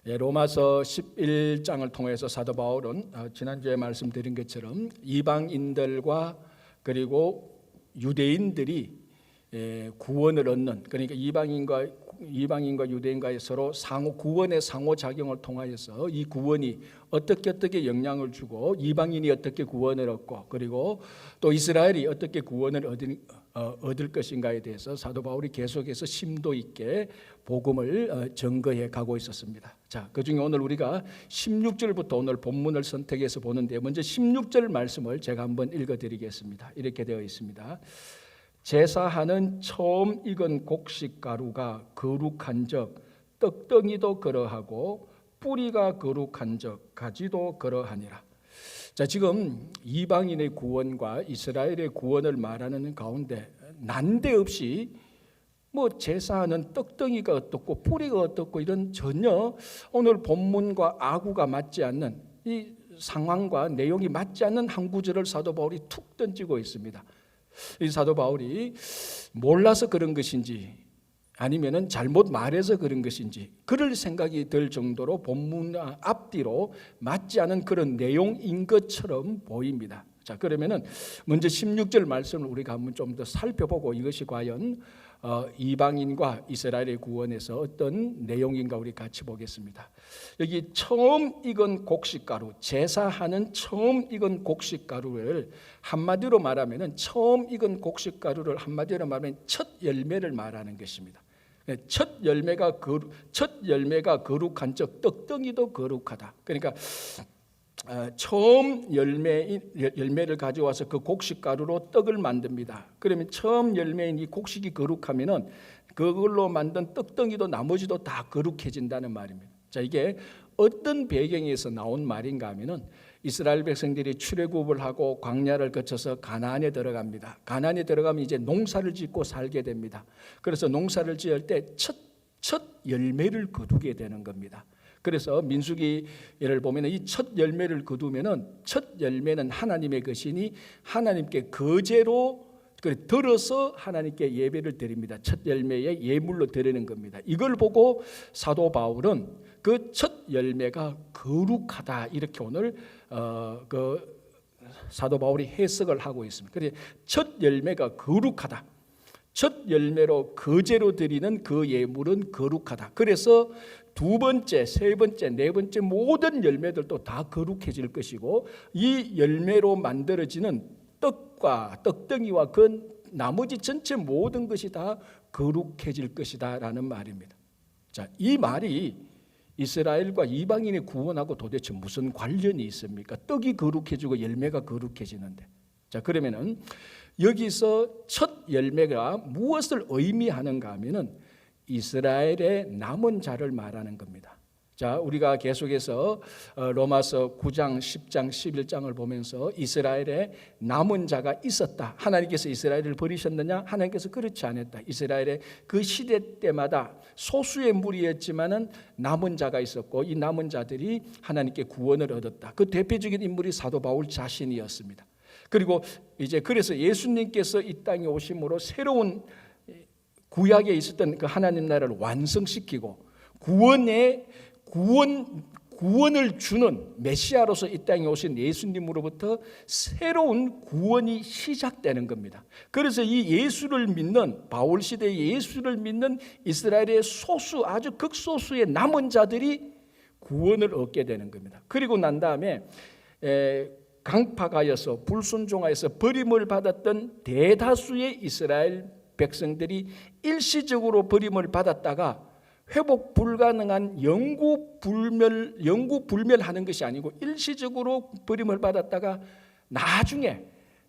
로마서 11장을 통해서 사도 바울은 지난주에 말씀드린 것처럼 이방인들과 그리고 유대인들이 구원을 얻는, 그러니까 이방인과 유대인과의 서로 상호 구원의 상호작용을 통하여서 이 구원이 어떻게 영향을 주고 이방인이 어떻게 구원을 얻고 그리고 또 이스라엘이 어떻게 구원을 얻을 것인가에 대해서 사도 바울이 계속해서 심도 있게 복음을 증거해 가고 있었습니다. 자, 그중에 오늘 우리가 16절부터 오늘 본문을 선택해서 보는데, 먼저 16절 말씀을 제가 한번 읽어드리겠습니다. 이렇게 되어 있습니다. 제사하는 처음 익은 곡식가루가 거룩한 적 떡덩이도 그러하고 뿌리가 거룩한 적 가지도 그러하니라. 자, 지금 이방인의 구원과 이스라엘의 구원을 말하는 가운데 난데없이 제사하는 떡덩이가 어떻고 뿌리가 어떻고 이런 전혀 오늘 본문과 아구가 맞지 않는 이 상황과 내용이 맞지 않는 한 구절을 사도 바울이 툭 던지고 있습니다. 이 사도 바울이 몰라서 그런 것인지 아니면은 잘못 말해서 그런 것인지 그럴 생각이 들 정도로 본문 앞뒤로 맞지 않은 그런 내용인 것처럼 보입니다. 자, 그러면은 먼저 16절 말씀을 우리가 한번 좀 더 살펴보고 이것이 과연 이방인과 이스라엘의 구원에서 어떤 내용인가 우리 같이 보겠습니다. 여기 처음 익은 곡식가루, 제사하는 처음 익은 곡식가루를 한마디로 말하면은 처음 익은 곡식가루를 한마디로 말하면 첫 열매를 말하는 것입니다. 첫 열매가 거룩한 적 떡덩이도 거룩하다. 그러니까 처음 열매를 가져와서 그 곡식가루로 떡을 만듭니다. 그러면 처음 열매인 이 곡식이 거룩하면은 그걸로 만든 떡덩이도 나머지도 다 거룩해진다는 말입니다. 자, 이게 어떤 배경에서 나온 말인가 하면은 이스라엘 백성들이 출애굽을 하고 광야를 거쳐서 가나안에 들어갑니다. 가나안에 들어가면 이제 농사를 짓고 살게 됩니다. 그래서 농사를 지을 때 첫 열매를 거두게 되는 겁니다. 그래서 민수기를 보면 이 첫 열매를 거두면은 첫 열매는 하나님의 것이니 하나님께 거제로 들어서 하나님께 예배를 드립니다. 첫 열매에 예물로 드리는 겁니다. 이걸 보고 사도 바울은 그 첫 열매가 거룩하다 이렇게 오늘 사도 바울이 해석을 하고 있습니다. 그래서 첫 열매가 거룩하다. 첫 열매로 거제로 드리는 그 예물은 거룩하다. 그래서 두 번째, 세 번째, 네 번째 모든 열매들도 다 거룩해질 것이고 이 열매로 만들어지는 떡과 떡덩이와 그 나머지 전체 모든 것이 다 거룩해질 것이다 라는 말입니다. 자, 이 말이 이스라엘과 이방인의 구원하고 도대체 무슨 관련이 있습니까? 떡이 거룩해지고 열매가 거룩해지는데. 자, 그러면은 여기서 첫 열매가 무엇을 의미하는가 하면은 이스라엘의 남은 자를 말하는 겁니다. 자, 우리가 계속해서 로마서 9장, 10장, 11장을 보면서 이스라엘의 남은 자가 있었다. 하나님께서 이스라엘을 버리셨느냐? 하나님께서 그렇지 않았다. 이스라엘의 그 시대 때마다 소수의 무리였지만은 남은 자가 있었고 이 남은 자들이 하나님께 구원을 얻었다. 그 대표적인 인물이 사도 바울 자신이었습니다. 그리고 이제 그래서 예수님께서 이 땅에 오심으로 새로운 구약에 있었던 그 하나님 나라를 완성시키고 구원을 주는 메시아로서 이 땅에 오신 예수님으로부터 새로운 구원이 시작되는 겁니다. 그래서 이 예수를 믿는 바울 시대의 예수를 믿는 이스라엘의 소수 아주 극소수의 남은 자들이 구원을 얻게 되는 겁니다. 그리고 난 다음에 강팍하여서 불순종하여서 버림을 받았던 대다수의 이스라엘 백성들이 일시적으로 버림을 받았다가 회복 불가능한 영구 불멸하는 것이 아니고 일시적으로 버림을 받았다가 나중에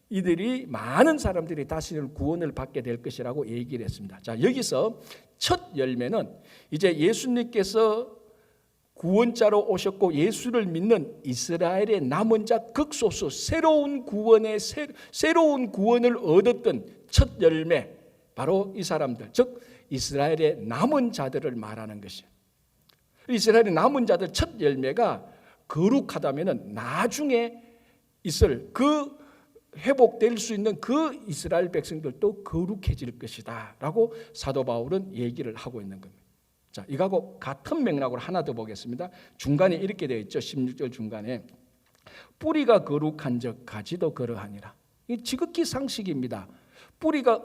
이들이 많은 사람들이 다시 구원을 받게 될 것이라고 얘기를 했습니다. 자, 여기서 첫 열매는 이제 예수님께서 구원자로 오셨고 예수를 믿는 이스라엘의 남은 자 극소수 새로운 구원을 얻었던 첫 열매, 바로 이 사람들, 즉 이스라엘의 남은 자들을 말하는 것이에요. 이스라엘의 남은 자들 첫 열매가 거룩하다면 나중에 있을 그 회복될 수 있는 그 이스라엘 백성들도 거룩해질 것이다 라고 사도 바울은 얘기를 하고 있는 겁니다. 자, 이거하고 같은 맥락으로 하나 더 보겠습니다. 중간에 이렇게 되어 있죠. 16절 중간에 뿌리가 거룩한 적 가지도 그러하니라. 이 지극히 상식입니다. 뿌리가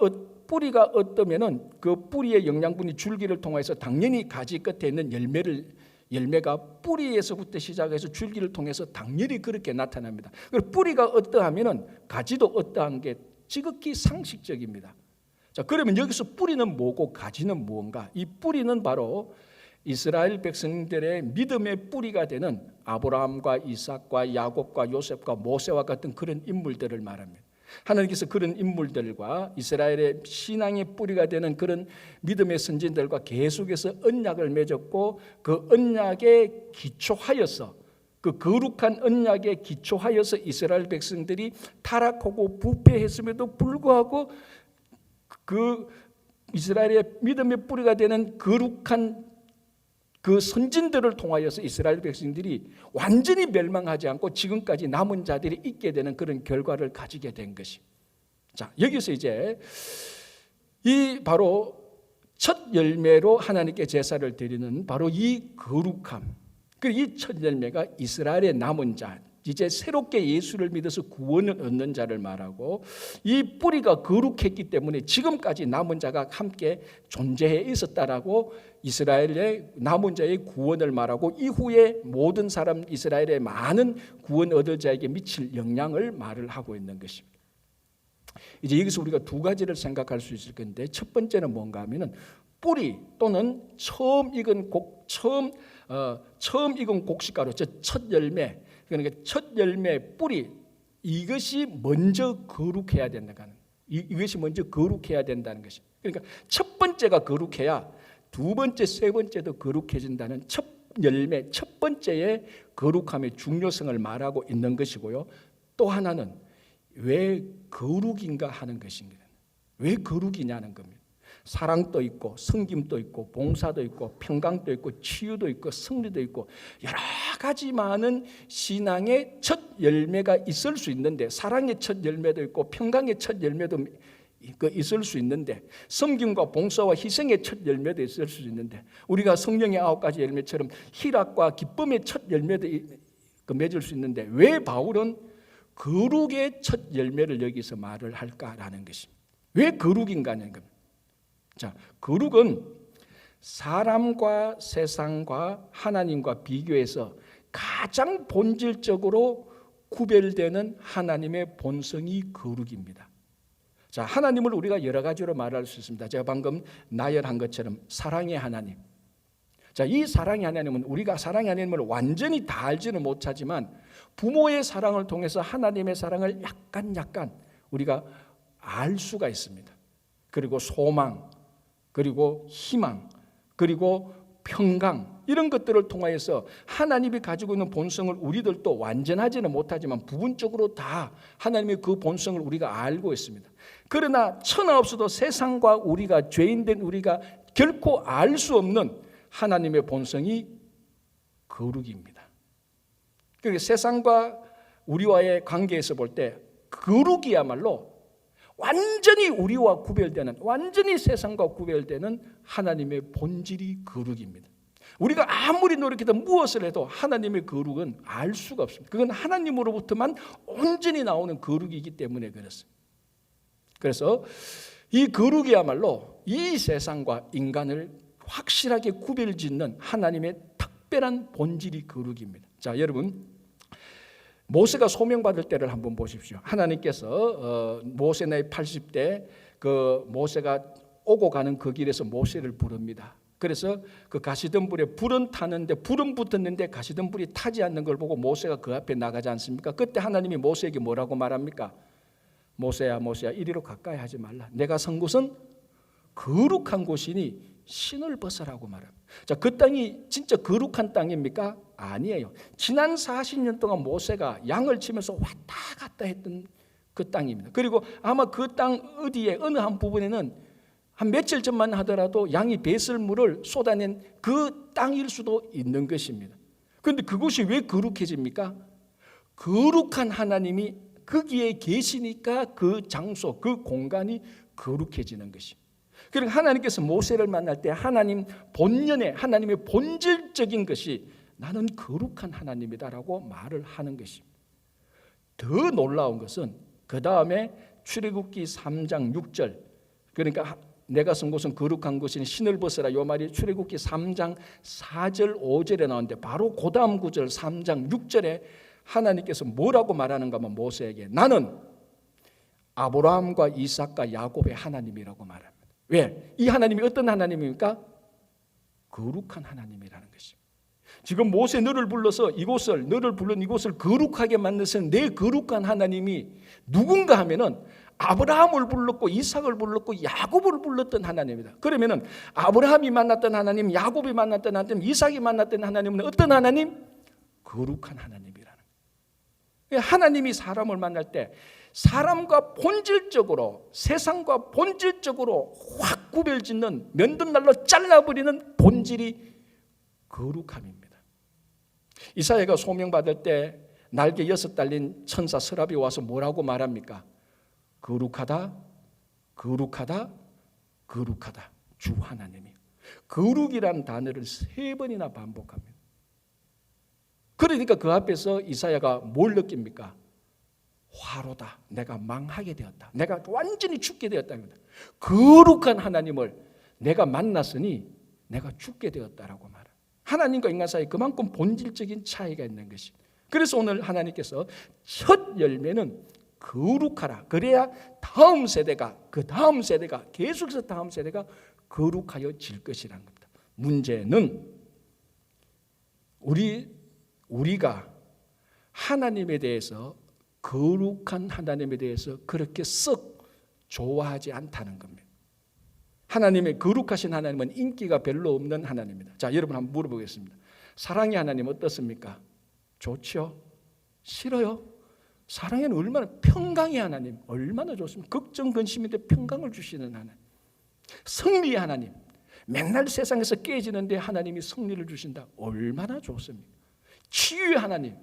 어떠면은 그 뿌리의 영양분이 줄기를 통해서 당연히 가지 끝에 있는 열매가 뿌리에서부터 시작해서 줄기를 통해서 당연히 그렇게 나타납니다. 그리고 뿌리가 어떠하면은 가지도 어떠한 게 지극히 상식적입니다. 자, 그러면 여기서 뿌리는 뭐고 가지는 무언가? 이 뿌리는 바로 이스라엘 백성들의 믿음의 뿌리가 되는 아브라함과 이삭과 야곱과 요셉과 모세와 같은 그런 인물들을 말합니다. 하나님께서 그런 인물들과 이스라엘의 신앙의 뿌리가 되는 그런 믿음의 선진들과 계속해서 언약을 맺었고, 그 언약에 기초하여서, 그 거룩한 언약에 기초하여서 이스라엘 백성들이 타락하고 부패했음에도 불구하고 그 이스라엘의 믿음의 뿌리가 되는 거룩한 그 선진들을 통하여서 이스라엘 백성들이 완전히 멸망하지 않고 지금까지 남은 자들이 있게 되는 그런 결과를 가지게 된 것이. 자, 여기서 이제 이 바로 첫 열매로 하나님께 제사를 드리는 바로 이 거룩함, 그리고 이 첫 열매가 이스라엘의 남은 자, 이제 새롭게 예수를 믿어서 구원을 얻는 자를 말하고, 이 뿌리가 거룩했기 때문에 지금까지 남은 자가 함께 존재해 있었다라고 이스라엘의 남은 자의 구원을 말하고, 이후에 모든 사람 이스라엘의 많은 구원 얻을 자에게 미칠 영향을 말을 하고 있는 것입니다. 이제 여기서 우리가 두 가지를 생각할 수 있을 건데, 첫 번째는 뭔가 하면은 뿌리 또는 처음 익은 곡식가루, 첫 열매, 그러니까 첫 열매 뿌리, 이것이 먼저 거룩해야 된다는, 이것이 먼저 거룩해야 된다는 것이. 그러니까 첫 번째가 거룩해야 두 번째, 세 번째도 거룩해진다는 첫 열매, 첫 번째의 거룩함의 중요성을 말하고 있는 것이고요. 또 하나는 왜 거룩인가 하는 것입니다. 왜 거룩이냐는 겁니다. 사랑도 있고 섬김도 있고 봉사도 있고 평강도 있고 치유도 있고 승리도 있고 여러 가지 많은 신앙의 첫 열매가 있을 수 있는데, 사랑의 첫 열매도 있고 평강의 첫 열매도 있을 수 있는데, 섬김과 봉사와 희생의 첫 열매도 있을 수 있는데, 우리가 성령의 9가지 열매처럼 희락과 기쁨의 첫 열매도 맺을 수 있는데, 왜 바울은 거룩의 첫 열매를 여기서 말을 할까라는 것입니다. 왜 거룩인가는 겁니다. 자, 거룩은 사람과 세상과 하나님과 비교해서 가장 본질적으로 구별되는 하나님의 본성이 거룩입니다. 자, 하나님을 우리가 여러 가지로 말할 수 있습니다. 제가 방금 나열한 것처럼 사랑의 하나님. 자, 이 사랑의 하나님은 우리가 사랑의 하나님을 완전히 다 알지는 못하지만 부모의 사랑을 통해서 하나님의 사랑을 약간 우리가 알 수가 있습니다. 그리고 소망, 그리고 희망, 그리고 평강, 이런 것들을 통하여서 하나님이 가지고 있는 본성을 우리들도 완전하지는 못하지만 부분적으로 다 하나님의 그 본성을 우리가 알고 있습니다. 그러나 천하 없어도 세상과 우리가, 죄인된 우리가 결코 알 수 없는 하나님의 본성이 거룩입니다. 그러니까 세상과 우리와의 관계에서 볼 때 거룩이야말로 완전히 우리와 구별되는, 완전히 세상과 구별되는 하나님의 본질이 거룩입니다. 우리가 아무리 노력해도 무엇을 해도 하나님의 거룩은 알 수가 없습니다. 그건 하나님으로부터만 온전히 나오는 거룩이기 때문에 그렇습니다. 그래서 이 거룩이야말로 이 세상과 인간을 확실하게 구별짓는 하나님의 특별한 본질이 거룩입니다. 자, 여러분, 모세가 소명받을 때를 한번 보십시오. 하나님께서 모세 나이 80대 그 모세가 오고 가는 그 길에서 모세를 부릅니다. 그래서 그 가시덤불에 불은 타는데, 불은 붙었는데 가시덤불이 타지 않는 걸 보고 모세가 그 앞에 나가지 않습니까? 그때 하나님이 모세에게 뭐라고 말합니까? 모세야, 모세야, 이리로 가까이 하지 말라. 내가 선 곳은 거룩한 곳이니 신을 벗으라고 말합니다. 자, 그 땅이 진짜 거룩한 땅입니까? 아니에요. 지난 40년 동안 모세가 양을 치면서 왔다 갔다 했던 그 땅입니다. 그리고 아마 그 땅 어디에 어느 한 부분에는 한 며칠 전만 하더라도 양이 배설물을 쏟아낸 그 땅일 수도 있는 것입니다. 그런데 그곳이 왜 거룩해집니까? 거룩한 하나님이 거기에 계시니까 그 장소, 그 공간이 거룩해지는 것입니다. 그러니까 하나님께서 모세를 만날 때 하나님 본연의 하나님의 본질적인 것이 나는 거룩한 하나님이다라고 말을 하는 것입니다. 더 놀라운 것은 그 다음에 출애굽기 3장 6절, 그러니까 내가 선 곳은 거룩한 곳이니 신을 벗으라, 이 말이 출애굽기 3장 4절 5절에 나오는데 바로 그 다음 구절 3장 6절에 하나님께서 뭐라고 말하는가 하면 모세에게 나는 아브라함과 이삭과 야곱의 하나님이라고 말합니다. 왜? 이 하나님이 어떤 하나님입니까? 거룩한 하나님이라는 것입니다. 지금 모세 너를 불러서 너를 불른 이곳을 거룩하게 만드신 내 거룩한 하나님이 누군가 하면은 아브라함을 불렀고 이삭을 불렀고 야곱을 불렀던 하나님이다. 그러면은 아브라함이 만났던 하나님, 야곱이 만났던 하나님, 이삭이 만났던 하나님은 어떤 하나님? 거룩한 하나님이라는 거예요. 하나님이 사람을 만날 때 사람과 본질적으로, 세상과 본질적으로 확 구별짓는, 면도날로 잘라버리는 본질이 거룩함입니다. 이사야가 소명받을 때 날개 6 달린 천사 서랍이 와서 뭐라고 말합니까? 거룩하다, 거룩하다, 거룩하다. 주 하나님이 거룩이라는 단어를 3번이나 반복합니다. 그러니까 그 앞에서 이사야가 뭘 느낍니까? 화로다. 내가 망하게 되었다. 내가 완전히 죽게 되었다. 거룩한 하나님을 내가 만났으니 내가 죽게 되었다라고 말합니다. 하나님과 인간 사이에 그만큼 본질적인 차이가 있는 것입니다. 그래서 오늘 하나님께서 첫 열매는 거룩하라. 그래야 다음 세대가, 그 다음 세대가, 계속해서 다음 세대가 거룩하여질 것이라는 겁니다. 문제는 우리가 하나님에 대해서, 거룩한 하나님에 대해서 그렇게 썩 좋아하지 않다는 겁니다. 하나님의 거룩하신 하나님은 인기가 별로 없는 하나님입니다. 자, 여러분 한번 물어보겠습니다. 사랑의 하나님 어떻습니까? 좋죠? 싫어요? 사랑에는 얼마나, 평강의 하나님 얼마나 좋습니까? 걱정 근심인데 평강을 주시는 하나님. 승리의 하나님, 맨날 세상에서 깨지는데 하나님이 승리를 주신다. 얼마나 좋습니까? 치유의 하나님,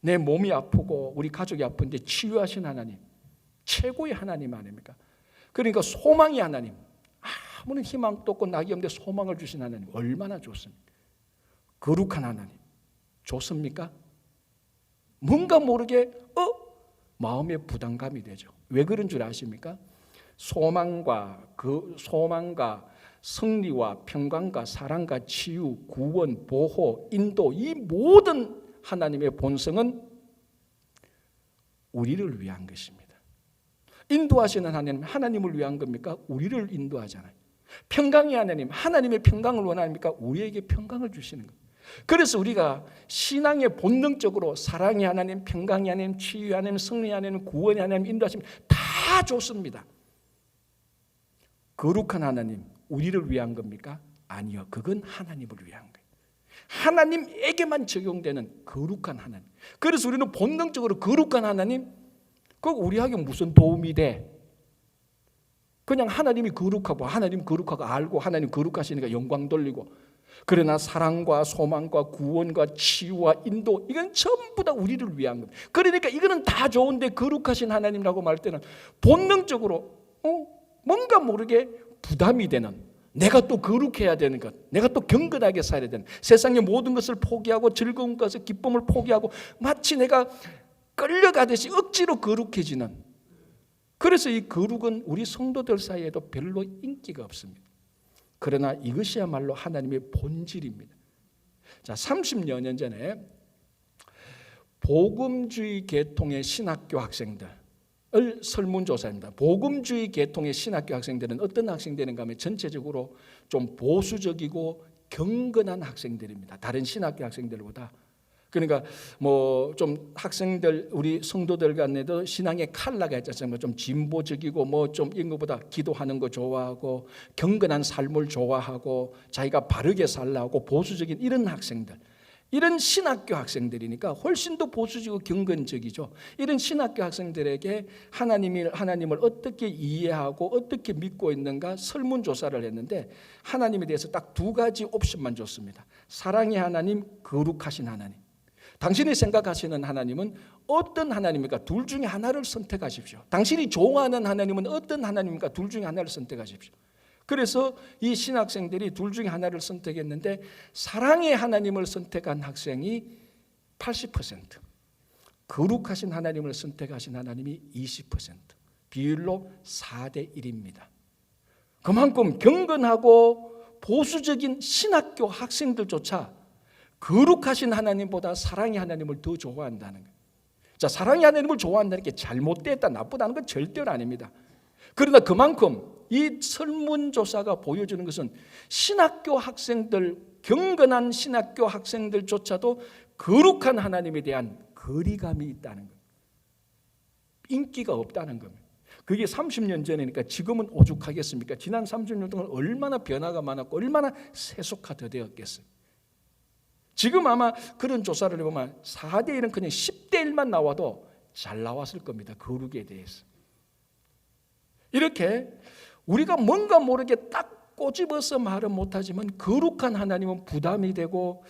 내 몸이 아프고 우리 가족이 아픈데 치유하신 하나님, 최고의 하나님 아닙니까? 그러니까 소망의 하나님, 아무런 희망도 없고 낙이 없는데 소망을 주신 하나님 얼마나 좋습니까? 거룩한 하나님 좋습니까? 뭔가 모르게 마음에 부담감이 되죠. 왜 그런 줄 아십니까? 소망과 승리와 평강과 사랑과 치유, 구원, 보호, 인도, 이 모든 하나님의 본성은 우리를 위한 것입니다. 인도하시는 하나님, 하나님을 위한 겁니까? 우리를 인도하잖아요. 평강의 하나님, 하나님의 평강을 원합니까? 우리에게 평강을 주시는 겁니다. 그래서 우리가 신앙의 본능적으로 사랑의 하나님, 평강의 하나님, 치유의 하나님, 승리의 하나님, 구원의 하나님, 인도하시면 다 좋습니다. 거룩한 하나님, 우리를 위한 겁니까? 아니요, 그건 하나님을 위한 거예요. 하나님에게만 적용되는 거룩한 하나님. 그래서 우리는 본능적으로 거룩한 하나님, 그 우리에게 무슨 도움이 돼? 그냥 하나님이 거룩하고 하나님 거룩하고 알고 하나님 거룩하시니까 영광 돌리고, 그러나 사랑과 소망과 구원과 치유와 인도, 이건 전부 다 우리를 위한 겁니다. 그러니까 이거는 다 좋은데 거룩하신 하나님이라고 말할 때는 본능적으로 뭔가 모르게 부담이 되는, 내가 또 거룩해야 되는 것, 내가 또 경건하게 살아야 되는, 세상의 모든 것을 포기하고 즐거운 것을, 기쁨을 포기하고 마치 내가 끌려가듯이 억지로 거룩해지는, 그래서 이 거룩은 우리 성도들 사이에도 별로 인기가 없습니다. 그러나 이것이야말로 하나님의 본질입니다. 자, 30여 년 전에 복음주의 계통의 신학교 학생들을 설문조사합니다. 복음주의 계통의 신학교 학생들은 어떤 학생들인가 하면 전체적으로 좀 보수적이고 경건한 학생들입니다. 다른 신학교 학생들보다. 그러니까 뭐 좀 학생들, 우리 성도들 간에도 신앙의 컬러가 있지 않습니까? 좀 진보적이고 뭐 좀 이런 것보다 기도하는 거 좋아하고 경건한 삶을 좋아하고 자기가 바르게 살라고 보수적인 이런 학생들, 이런 신학교 학생들이니까 훨씬 더 보수적이고 경건적이죠. 이런 신학교 학생들에게 하나님을 어떻게 이해하고 어떻게 믿고 있는가 설문조사를 했는데 하나님에 대해서 딱 2가지 옵션만 줬습니다. 사랑의 하나님, 거룩하신 하나님. 당신이 생각하시는 하나님은 어떤 하나님입니까? 둘 중에 하나를 선택하십시오. 당신이 좋아하는 하나님은 어떤 하나님입니까? 둘 중에 하나를 선택하십시오. 그래서 이 신학생들이 둘 중에 하나를 선택했는데 사랑의 하나님을 선택한 학생이 80%, 거룩하신 하나님을 선택하신 하나님이 20%, 비율로 4대 1입니다. 그만큼 경건하고 보수적인 신학교 학생들조차 거룩하신 하나님보다 사랑의 하나님을 더 좋아한다는 거예요. 자, 사랑의 하나님을 좋아한다는 게 잘못됐다, 나쁘다는 건 절대로 아닙니다. 그러나 그만큼 이 설문조사가 보여주는 것은 신학교 학생들, 경건한 신학교 학생들조차도 거룩한 하나님에 대한 거리감이 있다는 거예요. 인기가 없다는 겁니다. 그게 30년 전이니까 지금은 오죽하겠습니까? 지난 30년 동안 얼마나 변화가 많았고 얼마나 세속화되었겠어요. 지금 아마 그런 조사를 해보면 4대 1은 그냥 10대 1만 나와도 잘 나왔을 겁니다. 거룩에 대해서. 이렇게 우리가 뭔가 모르게 딱 꼬집어서 말은 못하지만 거룩한 하나님은 부담이 되고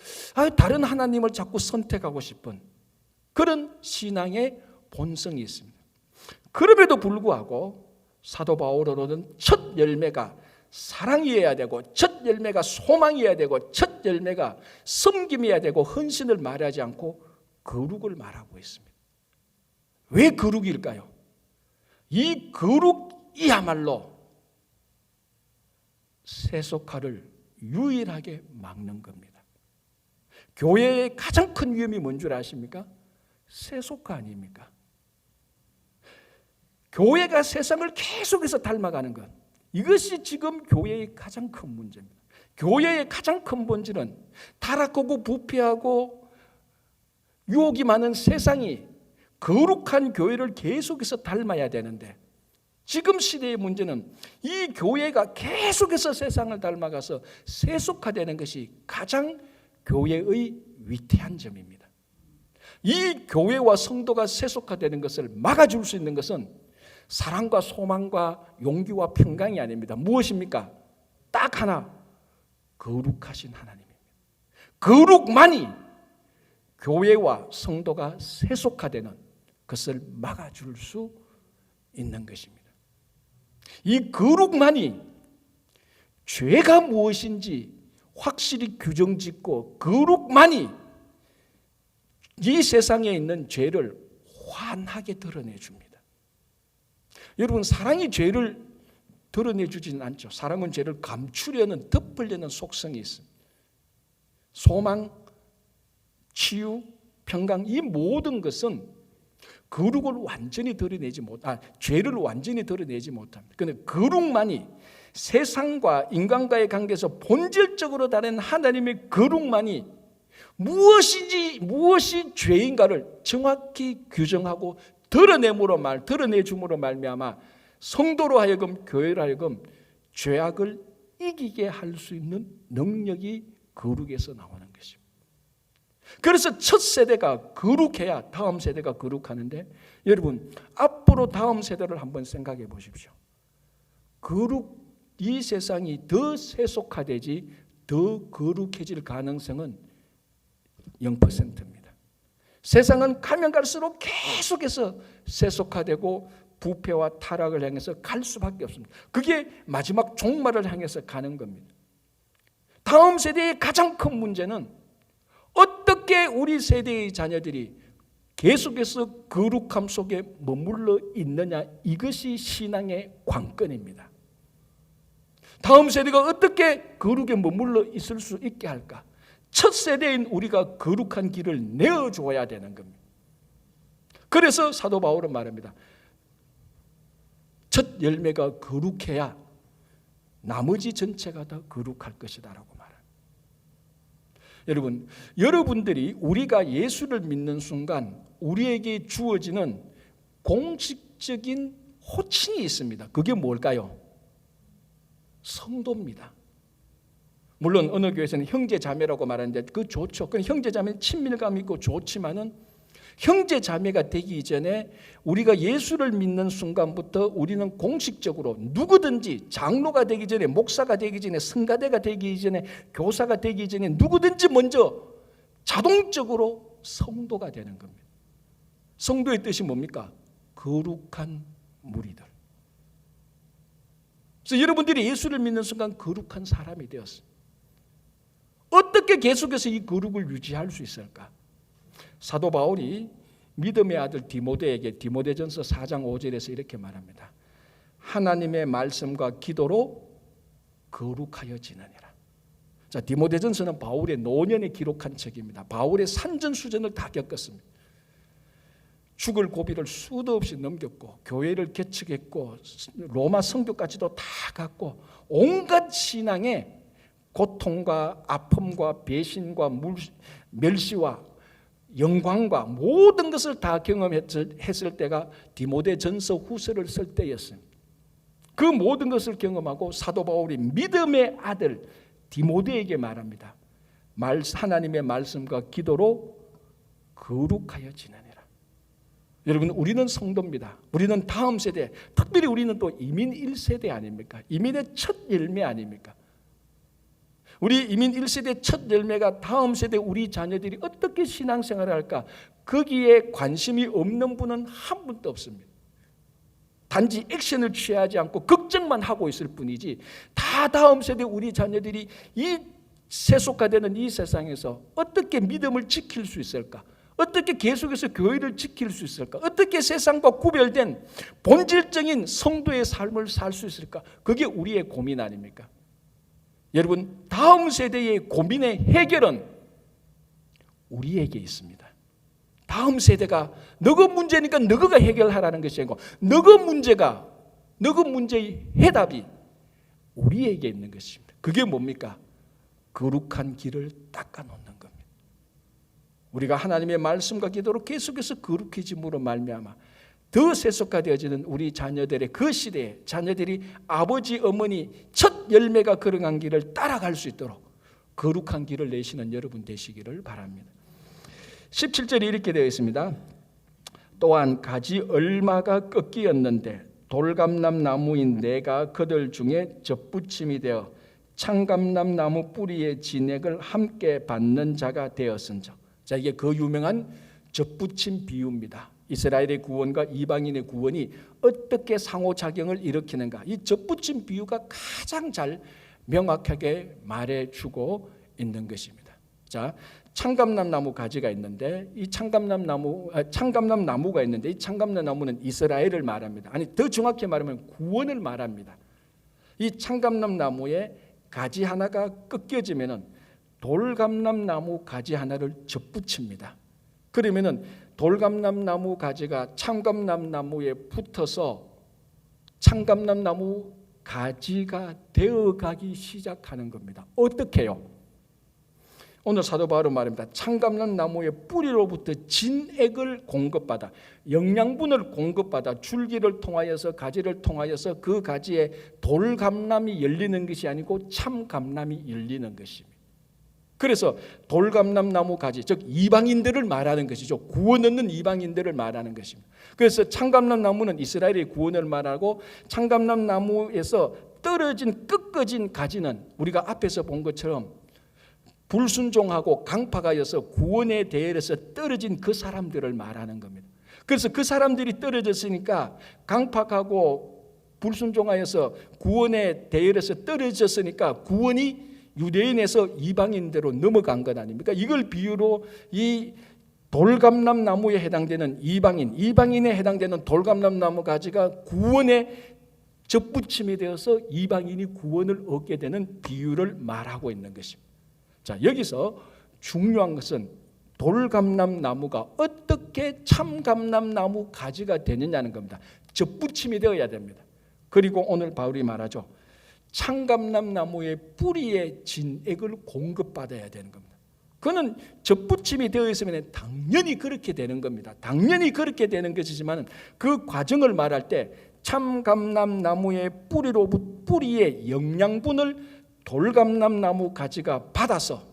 다른 하나님을 자꾸 선택하고 싶은 그런 신앙의 본성이 있습니다. 그럼에도 불구하고 사도 바울로는 첫 열매가 사랑이어야 되고, 첫 열매가 소망이어야 되고, 첫 열매가 섬김이어야 되고, 헌신을 말하지 않고 거룩을 말하고 있습니다. 왜 거룩일까요? 이 거룩이야말로 세속화를 유일하게 막는 겁니다. 교회의 가장 큰 위험이 뭔 줄 아십니까? 세속화 아닙니까? 교회가 세상을 계속해서 닮아가는 것, 이것이 지금 교회의 가장 큰 문제입니다. 교회의 가장 큰 본질은 타락하고 부패하고 유혹이 많은 세상이 거룩한 교회를 계속해서 닮아야 되는데, 지금 시대의 문제는 이 교회가 계속해서 세상을 닮아가서 세속화되는 것이 가장 교회의 위태한 점입니다. 이 교회와 성도가 세속화되는 것을 막아줄 수 있는 것은 사랑과 소망과 용기와 평강이 아닙니다. 무엇입니까? 딱 하나, 거룩하신 하나님입니다. 거룩만이 교회와 성도가 세속화되는 것을 막아줄 수 있는 것입니다. 이 거룩만이 죄가 무엇인지 확실히 규정짓고, 거룩만이 이 세상에 있는 죄를 환하게 드러내줍니다. 여러분, 사랑이 죄를 드러내주지는 않죠. 사랑은 죄를 감추려는, 덮으려는 속성이 있습니다. 소망, 치유, 평강, 이 모든 것은 거룩을 완전히 드러내지 죄를 완전히 드러내지 못합니다. 그런데 거룩만이, 세상과 인간과의 관계에서 본질적으로 다른 하나님의 거룩만이 무엇이 죄인가를 정확히 규정하고 드러내줌으로 말미암아 성도로 하여금, 교회로 하여금 죄악을 이기게 할 수 있는 능력이 거룩에서 나오는 것입니다. 그래서 첫 세대가 거룩해야 다음 세대가 거룩하는데, 여러분, 앞으로 다음 세대를 한번 생각해 보십시오. 이 세상이 더 세속화되지 더 거룩해질 가능성은 0%입니다. 세상은 가면 갈수록 계속해서 세속화되고 부패와 타락을 향해서 갈 수밖에 없습니다. 그게 마지막 종말을 향해서 가는 겁니다. 다음 세대의 가장 큰 문제는 어떻게 우리 세대의 자녀들이 계속해서 거룩함 속에 머물러 있느냐, 이것이 신앙의 관건입니다. 다음 세대가 어떻게 거룩에 머물러 있을 수 있게 할까? 첫 세대인 우리가 거룩한 길을 내어줘야 되는 겁니다. 그래서 사도 바울은 말합니다. 첫 열매가 거룩해야 나머지 전체가 다 거룩할 것이다 라고 말합니다. 여러분들이 우리가 예수를 믿는 순간 우리에게 주어지는 공식적인 호칭이 있습니다. 그게 뭘까요? 성도입니다. 물론 어느 교회에서는 형제 자매라고 말하는데 그 좋죠. 그 형제 자매는 친밀감 있고 좋지만은, 형제 자매가 되기 전에 우리가 예수를 믿는 순간부터 우리는 공식적으로 누구든지, 장로가 되기 전에, 목사가 되기 전에, 성가대가 되기 전에, 교사가 되기 전에 누구든지 먼저 자동적으로 성도가 되는 겁니다. 성도의 뜻이 뭡니까? 거룩한 무리들. 그래서 여러분들이 예수를 믿는 순간 거룩한 사람이 되었어요. 어떻게 계속해서 이 거룩을 유지할 수 있을까? 사도 바울이 믿음의 아들 디모데에게 디모데전서 4장 5절에서 이렇게 말합니다. 하나님의 말씀과 기도로 거룩하여 지내니라. 자, 디모데전서는 바울의 노년에 기록한 책입니다. 바울의 산전수전을 다 겪었습니다. 죽을 고비를 수도 없이 넘겼고 교회를 개척했고 로마 성교까지도 다 갔고 온갖 신앙의 고통과 아픔과 배신과 멸시와 영광과 모든 것을 다 경험했을 때가 디모데전서 후서를 쓸 때였습니다. 그 모든 것을 경험하고 사도 바울이 믿음의 아들 디모데에게 말합니다. 하나님의 말씀과 기도로 거룩하여 지내니라. 여러분, 우리는 성도입니다. 우리는 다음 세대, 특별히 우리는 또 이민 1세대 아닙니까? 이민의 첫 열매 아닙니까? 우리 이민 1세대 첫 열매가 다음 세대 우리 자녀들이 어떻게 신앙생활을 할까? 거기에 관심이 없는 분은 한 분도 없습니다. 단지 액션을 취하지 않고 걱정만 하고 있을 뿐이지 다 다음 세대 우리 자녀들이 이 세속화되는 이 세상에서 어떻게 믿음을 지킬 수 있을까? 어떻게 계속해서 교회를 지킬 수 있을까? 어떻게 세상과 구별된 본질적인 성도의 삶을 살 수 있을까? 그게 우리의 고민 아닙니까? 여러분, 다음 세대의 고민의 해결은 우리에게 있습니다. 다음 세대가 너가 문제니까 너가 해결하라는 것이 아니고 너가 문제의 해답이 우리에게 있는 것입니다. 그게 뭡니까? 거룩한 길을 닦아놓는 겁니다. 우리가 하나님의 말씀과 기도로 계속해서 거룩해짐으로 말미암아 더 세속화되어지는 우리 자녀들의 그 시대에 자녀들이 아버지 어머니 첫 열매가 걸어간 길을 따라갈 수 있도록 거룩한 길을 내시는 여러분 되시기를 바랍니다. 17절에 이렇게 되어 있습니다. 또한 가지 얼마가 꺾이었는데 돌감람 나무인 내가 그들 중에 접붙임이 되어 창감람 나무 뿌리의 진액을 함께 받는 자가 되었은즉. 자, 이게 그 유명한 접붙임 비유입니다. 이스라엘의 구원과 이방인의 구원이 어떻게 상호작용을 일으키는가, 이 접붙임 비유가 가장 잘 명확하게 말해주고 있는 것입니다. 자, 창감람 나무 가지가 있는데 이 창감람 나무가 있는데 이 창감람 나무는 이스라엘을 말합니다. 아니, 더 정확히 말하면 구원을 말합니다. 이 창감람 나무에 가지 하나가 꺾여지면은 돌감람 나무 가지 하나를 접붙입니다. 그러면은 돌감람 나무 가지가 창감람 나무에 붙어서 창감람 나무 가지가 되어가기 시작하는 겁니다. 어떻게요? 오늘 사도 바울은 말합니다. 창감람 나무의 뿌리로부터 진액을 공급받아, 영양분을 공급받아 줄기를 통하여서 가지를 통하여서 그 가지에 돌감람이 열리는 것이 아니고 참감람이 열리는 것입니다. 그래서 돌감람 나무 가지, 즉 이방인들을 말하는 것이죠. 구원 얻는 이방인들을 말하는 것입니다. 그래서 창감람 나무는 이스라엘의 구원을 말하고 창감람 나무에서 꺾어진 가지는 우리가 앞에서 본 것처럼 불순종하고 강팍하여서 구원의 대열에서 떨어진 그 사람들을 말하는 겁니다. 그래서 그 사람들이 떨어졌으니까 강팍하고 불순종하여서 구원의 대열에서 떨어졌으니까 구원이 유대인에서 이방인대로 넘어간 것 아닙니까? 이걸 비유로 이 돌감람 나무에 해당되는 이방인에 해당되는 돌감람 나무 가지가 구원의 접붙임이 되어서 이방인이 구원을 얻게 되는 비유를 말하고 있는 것입니다. 자, 여기서 중요한 것은 돌감람 나무가 어떻게 참감람 나무 가지가 되느냐는 겁니다. 접붙임이 되어야 됩니다. 그리고 오늘 바울이 말하죠. 창감람 나무의 뿌리에 진액을 공급받아야 되는 겁니다. 그는 접붙임이 되어 있으면 당연히 그렇게 되는 겁니다. 당연히 그렇게 되는 것이지만 그 과정을 말할 때 참감람 나무의 뿌리의 영양분을 돌감람 나무 가지가 받아서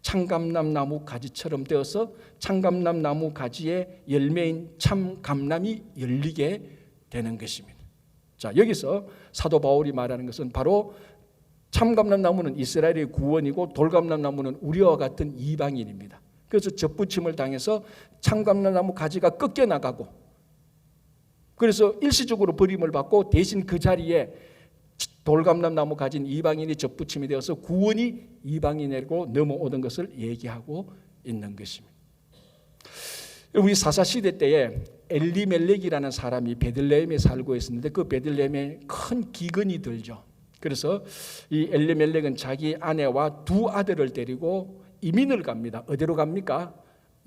창감람 나무 가지처럼 되어서 창감람 나무 가지의 열매인 참감람이 열리게 되는 것입니다. 자, 여기서 사도 바울이 말하는 것은 바로 참감람 나무는 이스라엘의 구원이고 돌감람 나무는 우리와 같은 이방인입니다. 그래서 접붙임을 당해서 참감람 나무 가지가 꺾여 나가고 그래서 일시적으로 버림을 받고 대신 그 자리에 돌감람나무 가진 이방인이 접붙임이 되어서 구원이 이방인에게로 넘어오던 것을 얘기하고 있는 것입니다. 우리 사사시대 때에 엘리멜렉이라는 사람이 베들레헴에 살고 있었는데 그 베들레헴에 큰 기근이 들죠. 그래서 이 엘리멜렉은 자기 아내와 두 아들을 데리고 이민을 갑니다. 어디로 갑니까?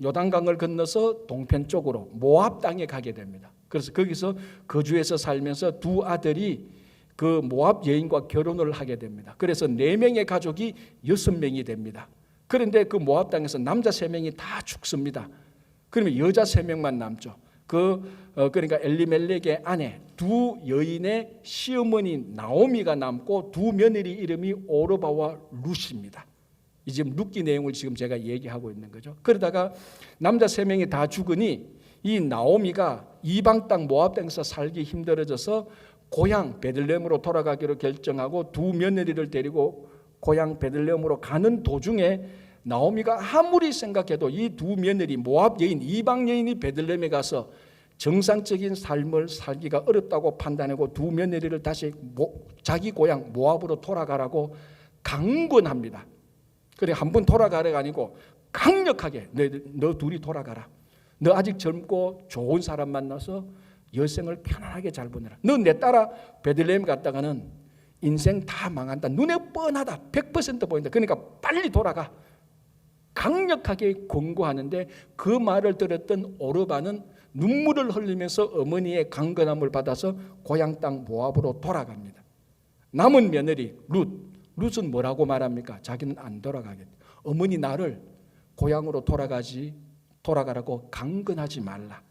요단강을 건너서 동편 쪽으로 모압 땅에 가게 됩니다. 그래서 거기서 거주해서 살면서 두 아들이 그 모압 여인과 결혼을 하게 됩니다. 그래서 4명의 가족이 6명이 됩니다. 그런데 그 모압 땅에서 남자 3명이 다 죽습니다. 그러면 여자 3명만 남죠. 그러니까 엘리멜렉의 아내 두 여인의 시어머니 나오미가 남고 두 며느리 이름이 오르바와 룻입니다. 이 지금 룻기 내용을 지금 제가 얘기하고 있는 거죠. 그러다가 남자 3명이 다 죽으니 이 나오미가 이방 땅 모압 땅에서 살기 힘들어져서 고향 베들레헴으로 돌아가기로 결정하고 두 며느리를 데리고 고향 베들레헴으로 가는 도중에 나오미가 아무리 생각해도 이 두 며느리 모압 여인 이방 여인이 베들레헴에 가서 정상적인 삶을 살기가 어렵다고 판단하고 두 며느리를 다시 자기 고향 모압으로 돌아가라고 강권합니다. 그래 한번 돌아가라가 아니고 강력하게 너 둘이 돌아가라. 너 아직 젊고 좋은 사람 만나서 여생을 편안하게 잘 보내라. 너 내 따라 베들레헴 갔다가는 인생 다 망한다. 눈에 뻔하다. 100% 보인다. 그러니까 빨리 돌아가. 강력하게 권고하는데 그 말을 들었던 오르바는 눈물을 흘리면서 어머니의 강건함을 받아서 고향 땅 모압으로 돌아갑니다. 남은 며느리 룻은 뭐라고 말합니까? 자기는 안 돌아가겠다. 어머니 나를 고향으로 돌아가라고 강건하지 말라.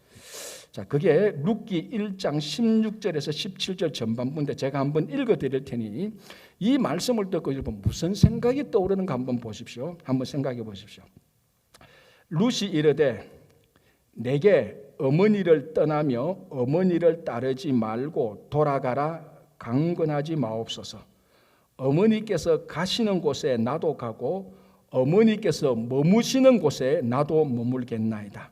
자, 그게 룻기 1장 16절에서 17절 전반부인데 제가 한번 읽어드릴 테니 이 말씀을 듣고 여러분 무슨 생각이 떠오르는가 한번 보십시오. 한번 생각해 보십시오. 룻이 이르되 내게 어머니를 떠나며 어머니를 따르지 말고 돌아가라 강건하지 마옵소서. 어머니께서 가시는 곳에 나도 가고 어머니께서 머무시는 곳에 나도 머물겠나이다.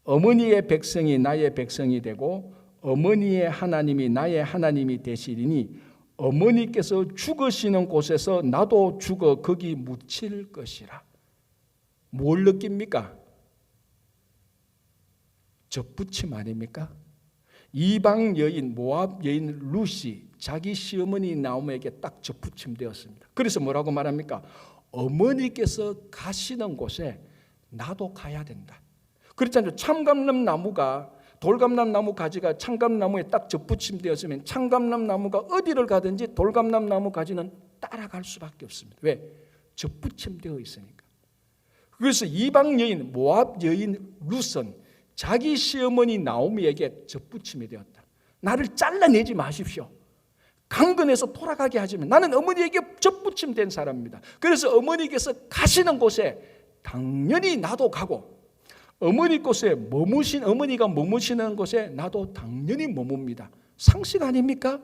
어머니의 백성이 나의 백성이 되고 어머니의 하나님이 나의 하나님이 되시리니 어머니께서 죽으시는 곳에서 나도 죽어 거기 묻힐 것이라. 뭘 느낍니까? 접붙임 아닙니까? 이방 여인 모압 여인 룻이 자기 시어머니 나오미에게 딱 접붙임 되었습니다. 그래서 뭐라고 말합니까? 어머니께서 가시는 곳에 나도 가야 된다. 그렇잖아요. 참감람 나무가 돌감람 나무 가지가 참감나무에 딱 접붙임 되었으면 참감람 나무가 어디를 가든지 돌감람 나무 가지는 따라갈 수밖에 없습니다. 왜? 접붙임 되어 있으니까. 그래서 이방 여인 모압 여인 룻은 자기 시어머니 나오미에게 접붙임이 되었다. 나를 잘라내지 마십시오. 강건해서 돌아가게 하지만 나는 어머니에게 접붙임된 사람입니다. 그래서 어머니께서 가시는 곳에 당연히 나도 가고 어머니가 머무시는 곳에 나도 당연히 머뭅니다. 상식 아닙니까?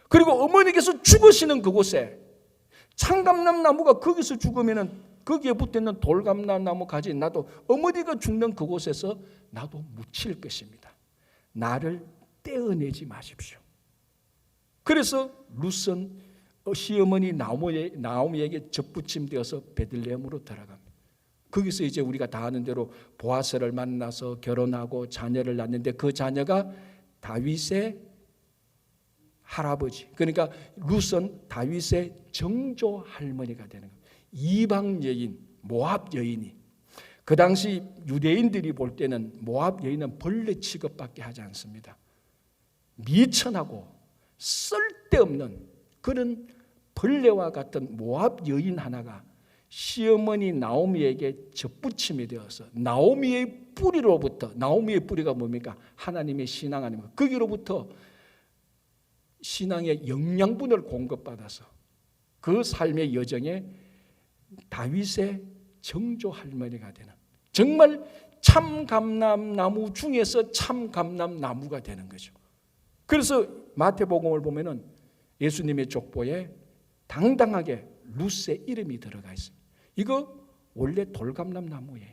그리고 어머니께서 죽으시는 그곳에 참감람 나무가 거기서 죽으면은 거기에 붙어있는 돌감람 나무 가지 나도 어머니가 죽는 그곳에서 나도 묻힐 것입니다. 나를 떼어내지 마십시오. 그래서 룻은 시어머니 나오미에게 접붙임되어서 베들레헴으로 들어갑니다. 거기서 이제 우리가 다 아는 대로 보아스를 만나서 결혼하고 자녀를 낳는데 그 자녀가 다윗의 할아버지, 그러니까 룻은 다윗의 정조 할머니가 되는 겁니다. 이방 여인, 모압 여인이 그 당시 유대인들이 볼 때는 모압 여인은 벌레 취급밖에 하지 않습니다. 미천하고 쓸데없는 그런 벌레와 같은 모압 여인 하나가 시어머니 나오미에게 접붙임이 되어서 나오미의 뿌리로부터, 나오미의 뿌리가 뭡니까? 하나님의 신앙 아닙니까? 거기로부터 신앙의 영양분을 공급받아서 그 삶의 여정에 다윗의 정조 할머니가 되는, 정말 참감람나무 중에서 참감람나무가 되는 거죠. 그래서 마태복음을 보면은 예수님의 족보에 당당하게 룻의 이름이 들어가 있습니다. 이거 원래 돌감람나무예요.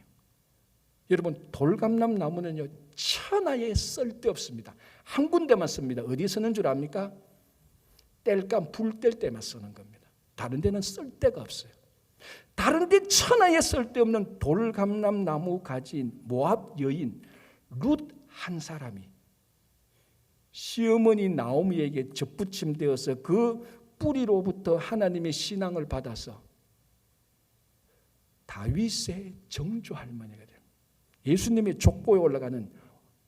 여러분, 돌감람나무는요 천하에 쓸데없습니다. 한 군데만 씁니다. 어디 쓰는 줄 압니까? 뗄감 불 뗄 때만 쓰는 겁니다. 다른 데는 쓸 데가 없어요. 다른 데 천하에 쓸데없는 돌감람나무 가지인 모압 여인 룻 한 사람이 시어머니 나오미에게 접붙임되어서 그 뿌리로부터 하나님의 신앙을 받아서 다윗의 정조 할머니가 됩니다. 예수님의 족보에 올라가는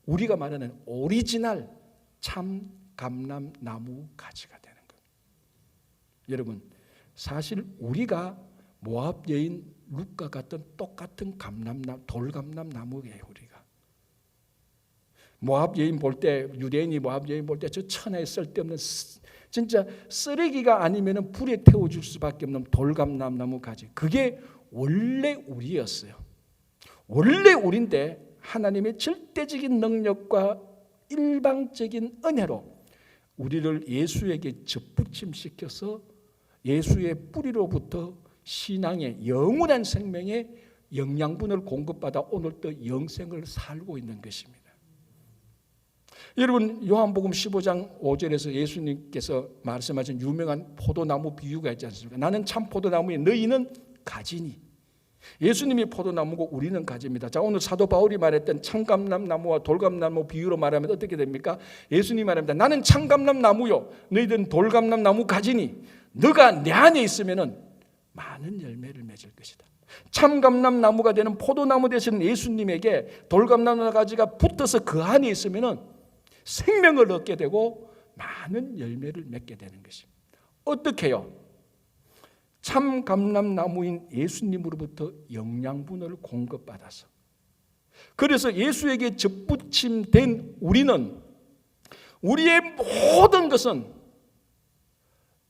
우리가 말하는 오리지널 참 감람나무 가지가 되는 겁니다. 여러분, 사실 우리가 모압 여인 룻과 같은 똑같은 돌감람나무예요. 우리가 모압 여인 볼 때, 유대인이 모압 여인 볼 때 저 천하에 쓸데없는 진짜 쓰레기가 아니면 불에 태워줄 수밖에 없는 돌감람나무 가지, 그게 원래 우리였어요. 원래 우리인데 하나님의 절대적인 능력과 일방적인 은혜로 우리를 예수에게 접붙임시켜서 예수의 뿌리로부터 신앙의 영원한 생명의 영양분을 공급받아 오늘도 영생을 살고 있는 것입니다. 여러분, 요한복음 15장 5절에서 예수님께서 말씀하신 유명한 포도나무 비유가 있지 않습니까? 나는 참 포도나무에 너희는 가지니. 예수님이 포도나무고 우리는 가지입니다. 자, 오늘 사도 바울이 말했던 참감람나무와 돌감나무 비유로 말하면 어떻게 됩니까? 예수님이 말합니다. 나는 참감람나무요, 너희들은 돌감람나무 가지니 너가 내 안에 있으면 많은 열매를 맺을 것이다. 참감람나무가 되는 포도나무 되시는 예수님에게 돌감나무 가지가 붙어서 그 안에 있으면 생명을 얻게 되고 많은 열매를 맺게 되는 것입니다. 어떻게 해요? 참 감람나무인 예수님으로부터 영양분을 공급받아서, 그래서 예수에게 접붙임된 우리는 우리의 모든 것은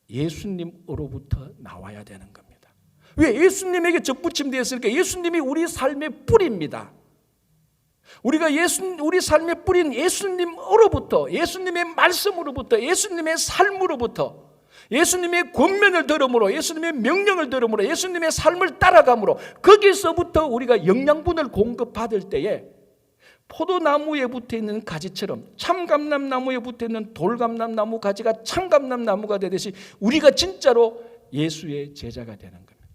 예수님으로부터 나와야 되는 겁니다. 왜? 예수님에게 접붙임되었으니까 예수님이 우리 삶의 뿌리입니다. 우리가 우리 삶의 뿌리는 예수님으로부터, 예수님의 말씀으로부터, 예수님의 삶으로부터, 예수님의 권면을 들음으로, 예수님의 명령을 들음으로, 예수님의 삶을 따라감으로 거기서부터 우리가 영양분을 공급받을 때에 포도나무에 붙어있는 가지처럼 참감람나무에 붙어있는 돌감람나무 가지가 참감람나무가 되듯이 우리가 진짜로 예수의 제자가 되는 겁니다.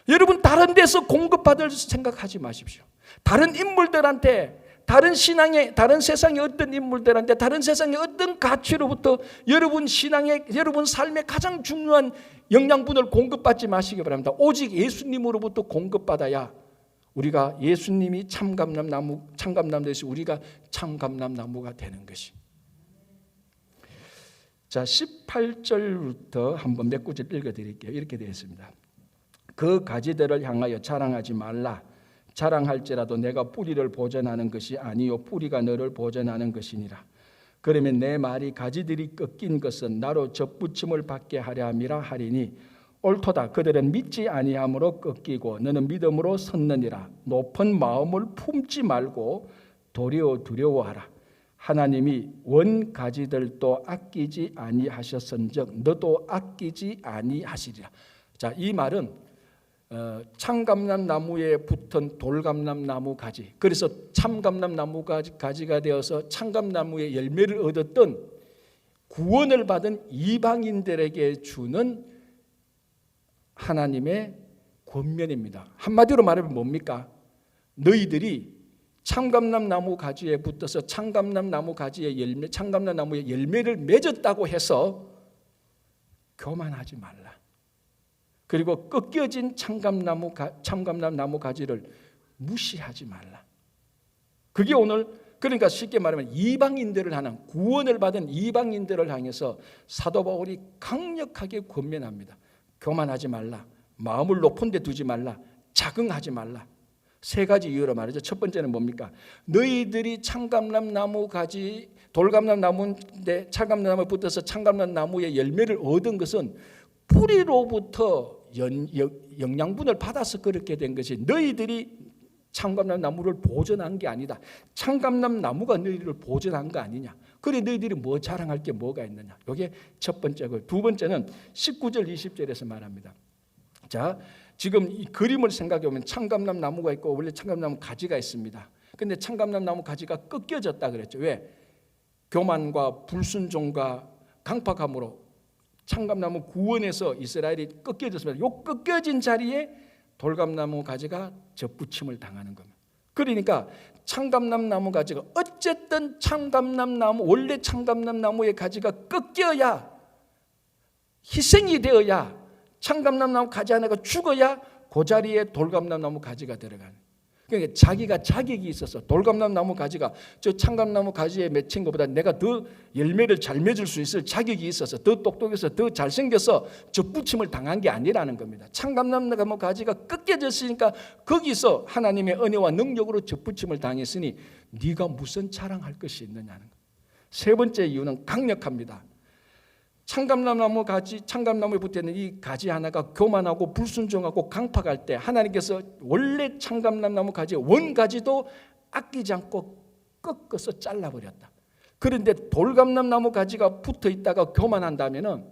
여러분, 다른 데서 공급받을 생각하지 마십시오. 다른 인물들한테, 다른 신앙의, 다른 세상의 어떤 인물들한테, 다른 세상의 어떤 가치로부터 여러분 신앙의, 여러분 삶의 가장 중요한 영양분을 공급받지 마시기 바랍니다. 오직 예수님으로부터 공급받아야 우리가 예수님이 참감람나무 되시 우리가 참감람나무가 되는 것이. 자, 18절부터 한번 몇 구절 읽어드릴게요. 이렇게 되어 있습니다. 그 가지들을 향하여 자랑하지 말라. 자랑할지라도 내가 뿌리를 보존하는 것이 아니요 뿌리가 너를 보존하는 것이니라. 그러면 내 말이 가지들이 꺾인 것은 나로 접붙임을 받게 하려 함이라 하리니 옳도다. 그들은 믿지 아니함으로 꺾이고 너는 믿음으로 섰느니라. 높은 마음을 품지 말고 도리어 두려워하라. 하나님이 원 가지들도 아끼지 아니하셨은즉 너도 아끼지 아니하시리라. 자, 이 말은 참감람나무에 붙은 돌감람나무 가지, 그래서 참감람나무 가지가 되어서 참감나무의 열매를 얻었던 구원을 받은 이방인들에게 주는 하나님의 권면입니다. 한마디로 말하면 뭡니까? 너희들이 참감람나무 가지에 붙어서 참감람나무 가지의 열매, 참감람나무의 열매를 맺었다고 해서 교만하지 말라. 그리고 꺾여진 참감람나무 가지를 무시하지 말라. 그게 오늘, 그러니까 쉽게 말하면 이방인들을 향한, 구원을 받은 이방인들을 향해서 사도 바울이 강력하게 권면합니다. 교만하지 말라. 마음을 높은 데 두지 말라. 자긍하지 말라. 세 가지 이유로 말이죠. 첫 번째는 뭡니까? 너희들이 참감람나무 가지, 돌감람나무인데 참감람나무에 붙어서 참감람나무의 열매를 얻은 것은 뿌리로부터 영양분을 받아서 그렇게 된 것이, 너희들이 참감람나무를 보존한 게 아니다. 참감람나무가 너희들을 보존한 거 아니냐. 그래 너희들이 뭐 자랑할 게 뭐가 있느냐. 이게 첫 번째고, 두 번째는 19절 20절에서 말합니다. 자, 지금 이 그림을 생각해 보면 참감람나무가 있고 원래 참감나무 가지가 있습니다. 근데 참감람나무 가지가 꺾여졌다 그랬죠. 왜? 교만과 불순종과 강팍함으로 창감나무 구원에서 이스라엘이 꺾여졌습니다. 요 꺾여진 자리에 돌감나무 가지가 접붙임을 당하는 겁니다. 그러니까 창감나무 가지가 어쨌든 원래 창감나무의 가지가 꺾여야, 희생이 되어야, 창감나무 가지 하나가 죽어야 그 자리에 돌감나무 가지가 들어가는. 그러니까 자기가 자격이 있어서 돌감나무 가지가 저 창감나무 가지에 맺힌 것보다 내가 더 열매를 잘 맺을 수 있을 자격이 있어서, 더 똑똑해서, 더 잘생겨서 접붙임을 당한 게 아니라는 겁니다. 창감나무 가지가 꺾여졌으니까 거기서 하나님의 은혜와 능력으로 접붙임을 당했으니 네가 무슨 자랑할 것이 있느냐는 거예요. 세 번째 이유는 강력합니다. 창감나무에 붙어있는 이 가지 하나가 교만하고 불순종하고 강팍할 때 하나님께서 원래 창감나무 가지 원가지도 아끼지 않고 꺾어서 잘라버렸다. 그런데 돌감나무 가지가 붙어있다가 교만한다면은,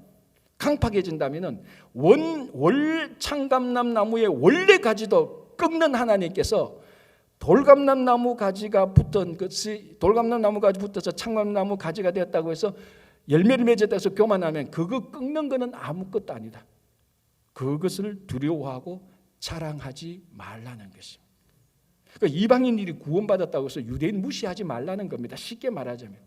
강팍해진다면은 월 창감나무의 원래 가지도 꺾는 하나님께서 돌감나무 가지가 붙은 것이, 돌감나무 가지 붙어서 창감나무 가지가 되었다고 해서 열매를 맺었다 해서 교만하면 그거 꺾는 것은 아무것도 아니다. 그것을 두려워하고 자랑하지 말라는 것입니다. 그러니까 이방인들이 구원받았다고 해서 유대인 무시하지 말라는 겁니다. 쉽게 말하자면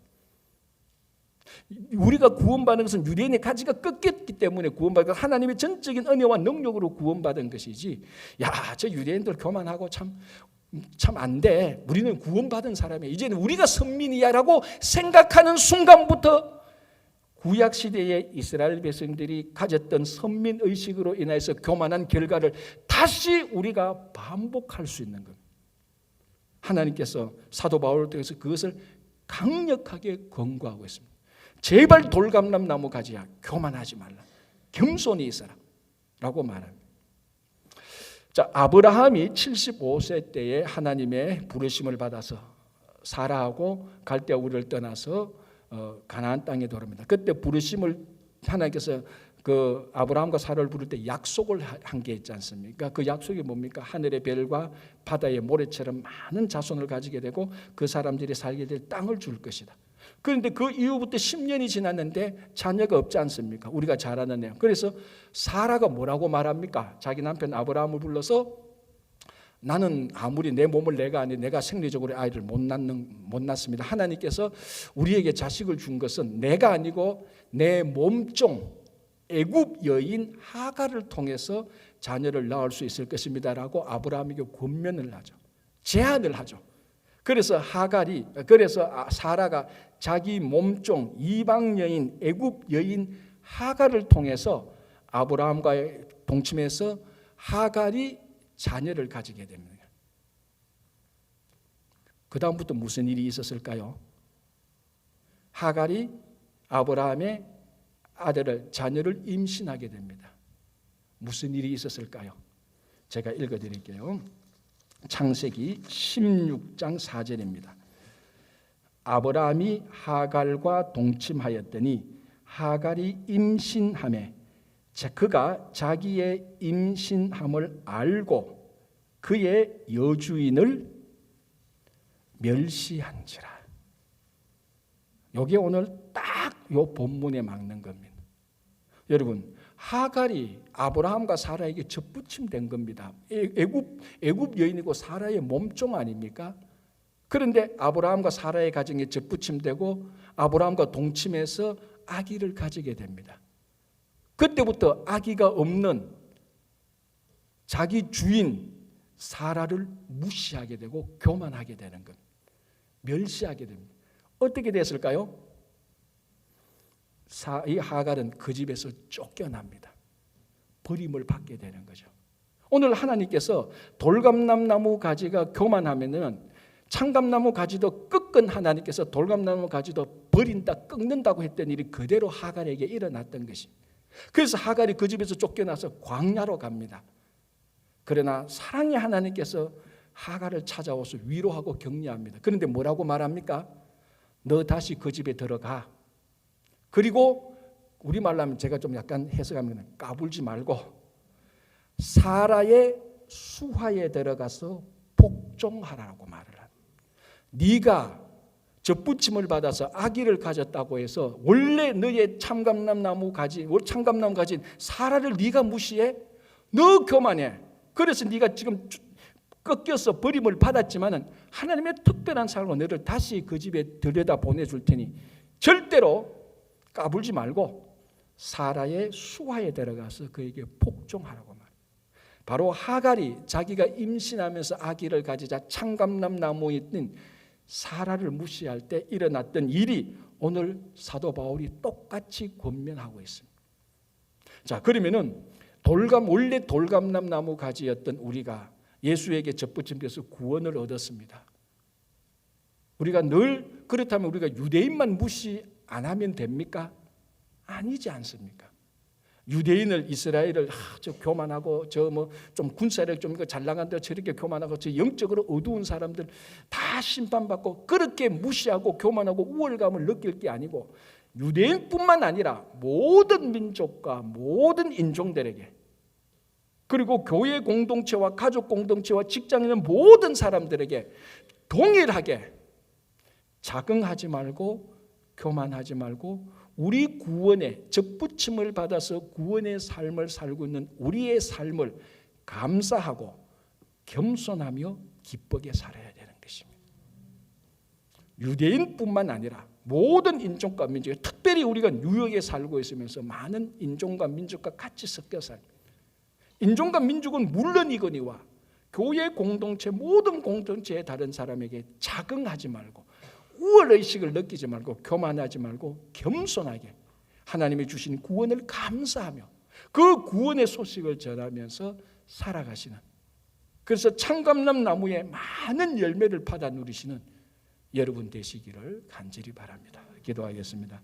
우리가 구원받은 것은 유대인의 가지가 꺾였기 때문에 구원받은, 하나님의 전적인 은혜와 능력으로 구원받은 것이지, 야, 저 유대인들 교만하고 참 안 돼, 우리는 구원받은 사람이야, 이제는 우리가 선민이야라고 생각하는 순간부터 구약시대의 이스라엘 백성들이 가졌던 선민의식으로 인해서 교만한 결과를 다시 우리가 반복할 수 있는 겁니다. 하나님께서 사도 바울을 통해서 그것을 강력하게 권고하고 있습니다. 제발 돌감나무 가지야, 교만하지 말라, 겸손히 있어라 라고 말합니다. 자, 아브라함이 75세 때에 하나님의 부르심을 받아서 사라하고 갈대아 우르를 떠나서 가나안 땅에 들어옵니다. 그때 부르심을 하나님께서 그 아브라함과 사라를 부를 때 약속을 한 게 있지 않습니까? 그 약속이 뭡니까? 하늘의 별과 바다의 모래처럼 많은 자손을 가지게 되고 그 사람들이 살게 될 땅을 줄 것이다. 그런데 그 이후부터 10년이 지났는데 자녀가 없지 않습니까? 우리가 잘 아는 내용. 그래서 사라가 뭐라고 말합니까? 자기 남편 아브라함을 불러서 나는 아무리 내 몸을 내가 생리적으로 아이를 못 낳습니다. 하나님께서 우리에게 자식을 준 것은 내가 아니고 내 몸종 애굽 여인 하갈을 통해서 자녀를 낳을 수 있을 것입니다라고 아브라함에게 권면을 하죠. 제안을 하죠. 그래서 사라가 자기 몸종 이방 여인 애굽 여인 하갈을 통해서 아브라함과의 동침해서 하갈이 자녀를 가지게 됩니다. 그 다음부터 무슨 일이 있었을까요? 하갈이 아브라함의 자녀를 임신하게 됩니다. 무슨 일이 있었을까요? 제가 읽어드릴게요. 창세기 16장 4절입니다. 아브라함이 하갈과 동침하였더니 하갈이 임신하매 그가 자기의 임신함을 알고 그의 여주인을 멸시한지라. 여기 오늘 딱 요 본문에 맞는 겁니다. 여러분, 하갈이 아브라함과 사라에게 접붙임된 겁니다. 애굽 여인이고 사라의 몸종 아닙니까? 그런데 아브라함과 사라의 가정에 접붙임되고 아브라함과 동침해서 아기를 가지게 됩니다. 그때부터 아기가 없는 자기 주인 사라를 무시하게 되고 교만하게 되는 것, 멸시하게 됩니다. 어떻게 됐을까요? 이 하갈은 그 집에서 쫓겨납니다. 버림을 받게 되는 거죠. 오늘 하나님께서 돌감나무 가지가 교만하면은 창감나무 가지도 꺾은 하나님께서 돌감나무 가지도 버린다, 꺾는다고 했던 일이 그대로 하갈에게 일어났던 것입니다. 그래서 하갈이 그 집에서 쫓겨나서 광야로 갑니다. 그러나 사랑의 하나님께서 하갈을 찾아와서 위로하고 격려합니다. 그런데 뭐라고 말합니까? 너 다시 그 집에 들어가. 그리고 우리말로 하면 제가 좀 약간 해석하면 까불지 말고 사라의 수하에 들어가서 복종하라고 말을 합니다. 네가 접붙임을 받아서 아기를 가졌다고 해서 원래 너의 참감나무 가진 사라를 네가 무시해? 너 교만해. 그래서 네가 지금 꺾여서 버림을 받았지만은 하나님의 특별한 사랑으로 너를 다시 그 집에 들여다 보내줄 테니 절대로 까불지 말고 사라의 수하에 들어가서 그에게 복종하라고 말해요. 바로 하갈이 자기가 임신하면서 아기를 가지자 참감람 나무에 있는 사라를 무시할 때 일어났던 일이 오늘 사도 바울이 똑같이 권면하고 있습니다. 자, 그러면은 원래 돌감람 나무 가지였던 우리가 예수에게 접붙임돼서 구원을 얻었습니다. 우리가 늘 그렇다면 우리가 유대인만 무시 안 하면 됩니까? 아니지 않습니까? 유대인을 이스라엘을 저 교만하고 저 뭐 좀 군사력 좀 잘 나간다 저렇게 교만하고 저 영적으로 어두운 사람들 다 심판받고 그렇게 무시하고 교만하고 우월감을 느낄 게 아니고 유대인뿐만 아니라 모든 민족과 모든 인종들에게 그리고 교회 공동체와 가족 공동체와 직장에 있는 모든 사람들에게 동일하게 자긍하지 말고 교만하지 말고 우리 구원의 접붙임을 받아서 구원의 삶을 살고 있는 우리의 삶을 감사하고 겸손하며 기쁘게 살아야 되는 것입니다. 유대인뿐만 아니라 모든 인종과 민족에 특별히 우리가 뉴욕에 살고 있으면서 많은 인종과 민족과 같이 섞여 살고 인종과 민족은 물론이거니와 교회 공동체 모든 공동체의 다른 사람에게 자긍하지 말고 우월의식을 느끼지 말고 교만하지 말고 겸손하게 하나님이 주신 구원을 감사하며 그 구원의 소식을 전하면서 살아가시는 그래서 참감람 나무에 많은 열매를 받아 누리시는 여러분 되시기를 간절히 바랍니다. 기도하겠습니다.